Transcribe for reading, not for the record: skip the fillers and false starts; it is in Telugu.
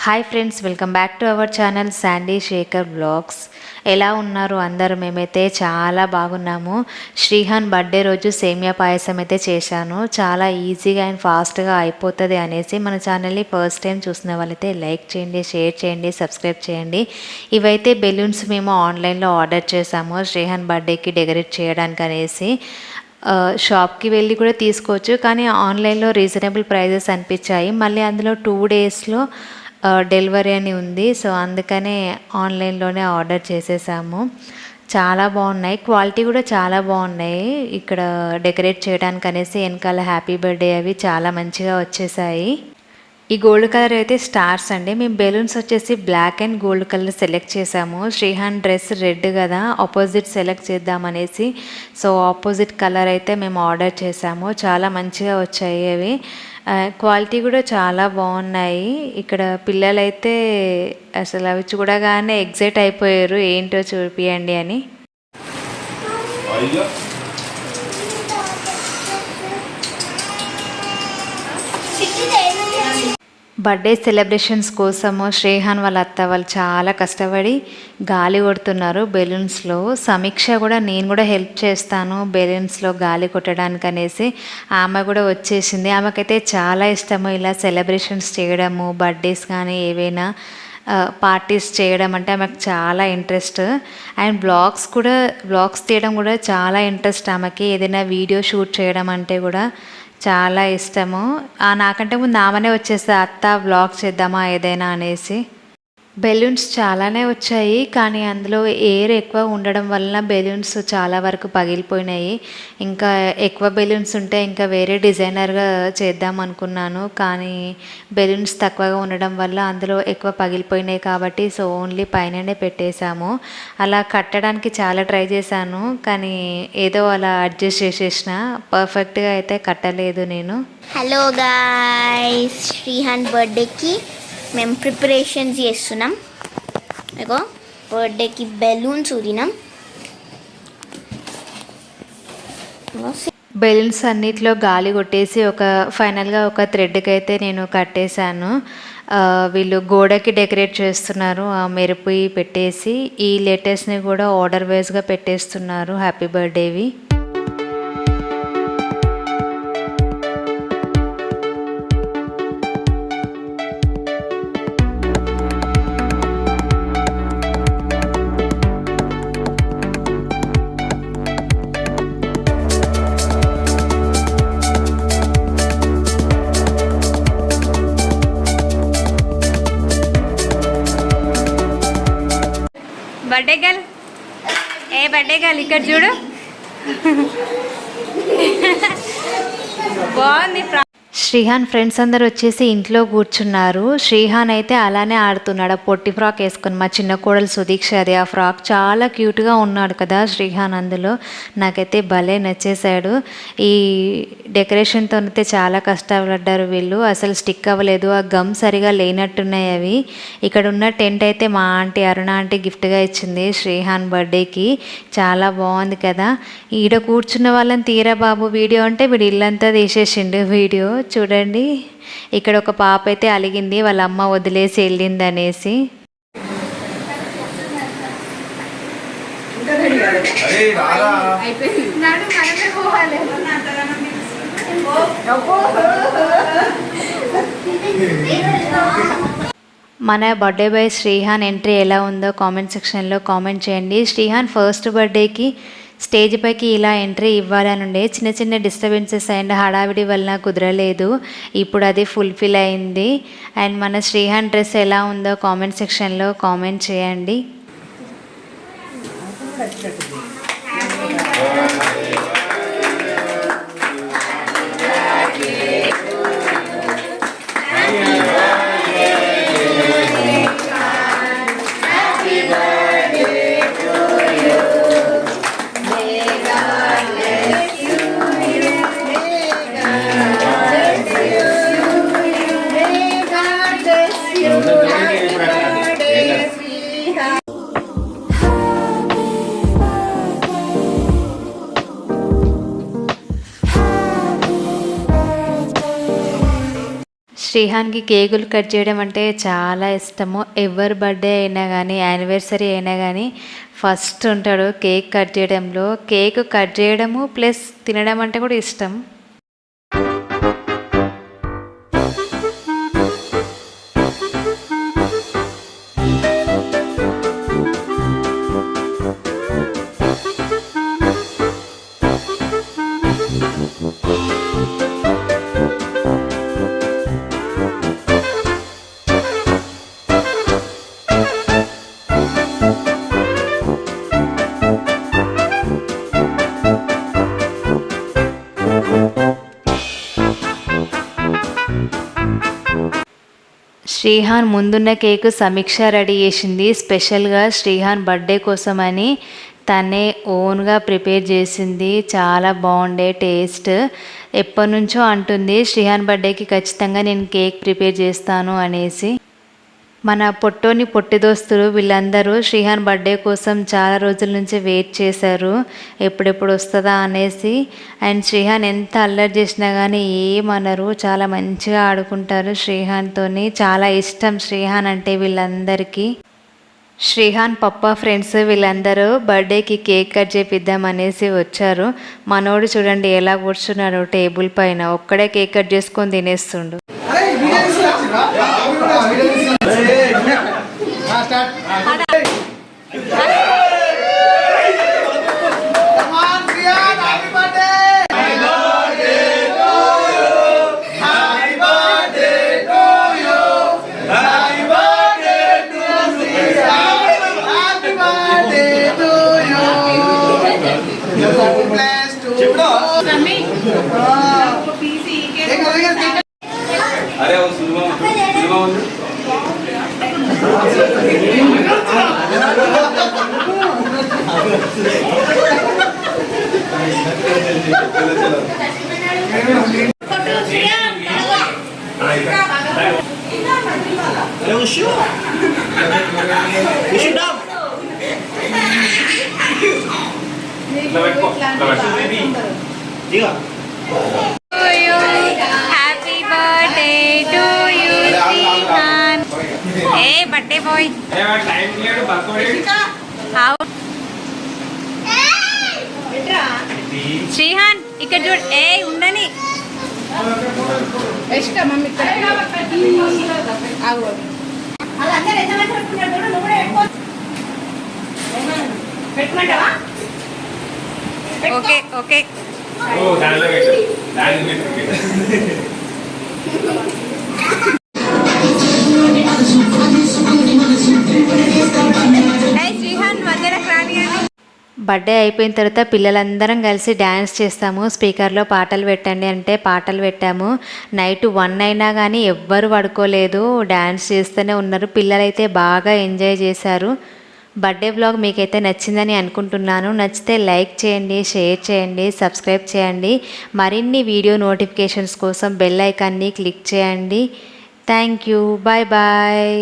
Hi friends, welcome back to our channel Sandy Shekar blogs. ఎలా ఉన్నారు అందరూ? మేమైతే చాలా బాగున్నాము. శ్రీహాన్ బర్త్డే రోజు సేమియా పాయసం అయితే చేశాను. చాలా ఈజీగా అండ్ ఫాస్ట్గా అయిపోతుంది అనేసి మన ఛానల్ని ఫస్ట్ టైం చూసిన వాళ్ళైతే లైక్ చేయండి, షేర్ చేయండి, సబ్స్క్రైబ్ చేయండి. ఇవైతే బెలూన్స్ మేము ఆన్లైన్లో ఆర్డర్ చేసాము శ్రీహాన్ బర్త్డేకి డెకరేట్ చేయడానికి అనేసి. షాప్కి వెళ్ళి కూడా తీసుకోవచ్చు, కానీ ఆన్లైన్లో రీజనబుల్ ప్రైజెస్ అనిపించాయి. మళ్ళీ అందులో 2 డేస్లో డెలివరీ అని ఉంది. సో అందుకనే ఆన్లైన్లోనే ఆర్డర్ చేసేసాము. చాలా బాగున్నాయి, క్వాలిటీ కూడా చాలా బాగున్నాయి. ఇక్కడ డెకరేట్ చేయడానికి అనేసి వెనకాల హ్యాపీ బర్త్డే అవి చాలా మంచిగా వచ్చేసాయి. ఈ గోల్డ్ కలర్ అయితే స్టార్స్ అండి. మేము బెలూన్స్ వచ్చేసి black and gold colour select చేసాము. శ్రీహాన్ డ్రెస్ రెడ్ కదా, ఆపోజిట్ సెలెక్ట్ చేద్దామనేసి. సో ఆపోజిట్ కలర్ అయితే మేము ఆర్డర్ చేసాము. చాలా మంచిగా వచ్చాయి అవి. క్వాలిటీ కూడా చాలా బాగున్నాయి. ఇక్కడ పిల్లలైతే అసలు అవి చూడగానే ఎగ్జైట్ అయిపోయారు, ఏంటో చూపియండి అని. బర్త్డే సెలబ్రేషన్స్ కోసము శ్రీహాన్ వాళ్ళ అత్త వాళ్ళు చాలా కష్టపడి గాలి కొడుతున్నారు బెలూన్స్లో. సమీక్ష కూడా నేను కూడా హెల్ప్ చేస్తాను బెలూన్స్లో గాలి కొట్టడానికి అనేసి ఆమె కూడా వచ్చేసింది. ఆమెకైతే చాలా ఇష్టము ఇలా సెలబ్రేషన్స్ చేయడము, బర్త్డేస్ కానీ ఏవైనా పార్టీస్ చేయడం అంటే ఆమెకు చాలా ఇంట్రెస్ట్. అండ్ బ్లాగ్స్ తీయడం కూడా చాలా ఇంట్రెస్ట్ ఆమెకి. ఏదైనా వీడియో షూట్ చేయడం అంటే కూడా చాలా ఇష్టము. నాకంటే ముందు ఆమెనే వచ్చేస్తుంది, అత్త వ్లాగ్ చేద్దామా ఏదైనా అనేసి. బెలూన్స్ చాలానే వచ్చాయి, కానీ అందులో ఎయిర్ ఎక్కువ ఉండడం వలన బెలూన్స్ చాలా వరకు పగిలిపోయినాయి. ఇంకా ఎక్కువ బెలూన్స్ ఉంటే ఇంకా వేరే డిజైనర్గా చేద్దాం అనుకున్నాను, కానీ బెలూన్స్ తక్కువగా ఉండడం వల్ల అందులో ఎక్కువ పగిలిపోయినాయి కాబట్టి సో ఓన్లీ పైననే పెట్టేశాము. అలా కట్టడానికి చాలా ట్రై చేశాను, కానీ ఏదో అలా అడ్జస్ట్ చేసేసిన. పర్ఫెక్ట్గా అయితే కట్టలేదు నేను. హలో గాయ్స్, శ్రీహాన్ బర్త్డేకి మేము ప్రిపరేషన్స్ చేస్తున్నాం. ఇగో బర్త్డేకి బెలూన్స్ ఊదినాం. బెలూన్స్ అన్నిట్లో గాలి కొట్టేసి ఫైనల్గా ఒక థ్రెడ్కి అయితే నేను కట్టేశాను. వీళ్ళు గోడకి డెకరేట్ చేస్తున్నారు, ఆ మెరుపు పెట్టేసి. ఈ లెటర్స్ని కూడా ఆర్డర్ వైజ్గా పెట్టేస్తున్నారు హ్యాపీ బర్త్డేవి. బర్త్డే గర్ల్ ఇక్కడ చూడు, బాగుంది. శ్రీహాన్ ఫ్రెండ్స్ అందరు వచ్చేసి ఇంట్లో కూర్చున్నారు. శ్రీహాన్ అయితే అలానే ఆడుతున్నాడు, పొట్టి ఫ్రాక్ వేసుకుని. మా చిన్న కోడలు సుదీక్ష అది. ఆ ఫ్రాక్ చాలా క్యూట్గా ఉన్నాడు కదా శ్రీహాన్ అందులో. నాకైతే భలే నచ్చేసాడు. ఈ డెకరేషన్తో అయితే చాలా కష్టపడ్డారు వీళ్ళు, అసలు స్టిక్ అవ్వలేదు. ఆ గమ్ సరిగా లేనట్టున్నాయి అవి. ఇక్కడ ఉన్న టెంట్ అయితే మా ఆంటీ అరుణ ఆంటీ గిఫ్ట్గా ఇచ్చింది శ్రీహాన్ బర్త్డేకి. చాలా బాగుంది కదా. ఈడ కూర్చున్న వాళ్ళని తీరా బాబు వీడియో అంటే వీడు ఇల్లంతా తీసేసిండు వీడియో. చూడండి, ఇక్కడ ఒక పాప అయితే అలిగింది వాళ్ళ అమ్మ వదిలేసి వెళ్ళింది అనేసి. మన బర్త్డే బాయ్ శ్రీహాన్ ఎంట్రీ ఎలా ఉందో కామెంట్ సెక్షన్లో కామెంట్ చేయండి. శ్రీహాన్ ఫస్ట్ బర్త్డేకి స్టేజ్ పైకి ఇలా ఎంట్రీ ఇవ్వాలనుండే, చిన్న చిన్న డిస్టర్బెన్సెస్ అండ్ హడావిడి వలన కుదరలేదు. ఇప్పుడు అది ఫుల్ఫిల్ అయింది. అండ్ మన శ్రీహాన్ డ్రెస్ ఎలా ఉందో కామెంట్ సెక్షన్లో కామెంట్ చేయండి. శ్రీహాన్కి కేకులు కట్ చేయడం అంటే చాలా ఇష్టము. ఎవరి బర్త్డే అయినా కానీ యానివర్సరీ అయినా కానీ ఫస్ట్ ఉంటాడు కేక్ కట్ చేయడంలో. కేక్ కట్ చేయడము ప్లస్ తినడం అంటే కూడా ఇష్టం. శ్రీహాన్ ముందున్న కేకు సమీక్ష రెడీ చేసింది. స్పెషల్గా శ్రీహాన్ బర్త్డే కోసమని తనే ఓన్గా ప్రిపేర్ చేసింది. చాలా బాగుండే టేస్ట్. ఎప్పటి నుంచో అంటుంది శ్రీహాన్ బర్త్డేకి ఖచ్చితంగా నేను కేక్ ప్రిపేర్ చేస్తాను అనేసి. మన పొట్టి దోస్తులు వీళ్ళందరూ శ్రీహాన్ బర్త్డే కోసం చాలా రోజుల నుంచి వెయిట్ చేశారు, ఎప్పుడెప్పుడు వస్తుందా అనేసి. అండ్ శ్రీహాన్ ఎంత అల్లరి చేసినా కానీ ఏమనరు, చాలా మంచిగా ఆడుకుంటారు శ్రీహాన్తోని. చాలా ఇష్టం శ్రీహాన్ అంటే వీళ్ళందరికీ. శ్రీహాన్ పప్పా ఫ్రెండ్స్ వీళ్ళందరూ బర్త్డేకి కేక్ కట్ చేపిద్దాం అనేసి వచ్చారు. మనోడు చూడండి ఎలా కూర్చున్నాడు టేబుల్ పైన, ఒక్కడే కేక్ కట్ చేసుకొని తినేస్తుండు. अरे वो सुलमा happy birthday to you Srihan. ఏ బర్త్డే బాయ్ శ్రీహాన్ ఇక్కడ చూడు. ఏ ఉండని ఓకే ఓకే. బర్త్డే అయిపోయిన తర్వాత పిల్లలందరం కలిసి డ్యాన్స్ చేస్తాము. స్పీకర్లో పాటలు పెట్టండి అంటే పాటలు పెట్టాము. నైట్ 1 అయినా కానీ ఎవ్వరు పడుకోలేదు, డ్యాన్స్ చేస్తూనే ఉన్నారు. పిల్లలైతే బాగా ఎంజాయ్ చేశారు. బర్త్డే వ్లాగ్ మీకైతే నచ్చిందని అనుకుంటున్నాను. నచ్చితే లైక్ చేయండి, షేర్ చేయండి, సబ్స్క్రైబ్ చేయండి. మరిన్ని వీడియో నోటిఫికేషన్స్ కోసం బెల్ ఐకాన్ని క్లిక్ చేయండి. Thank you. Bye bye.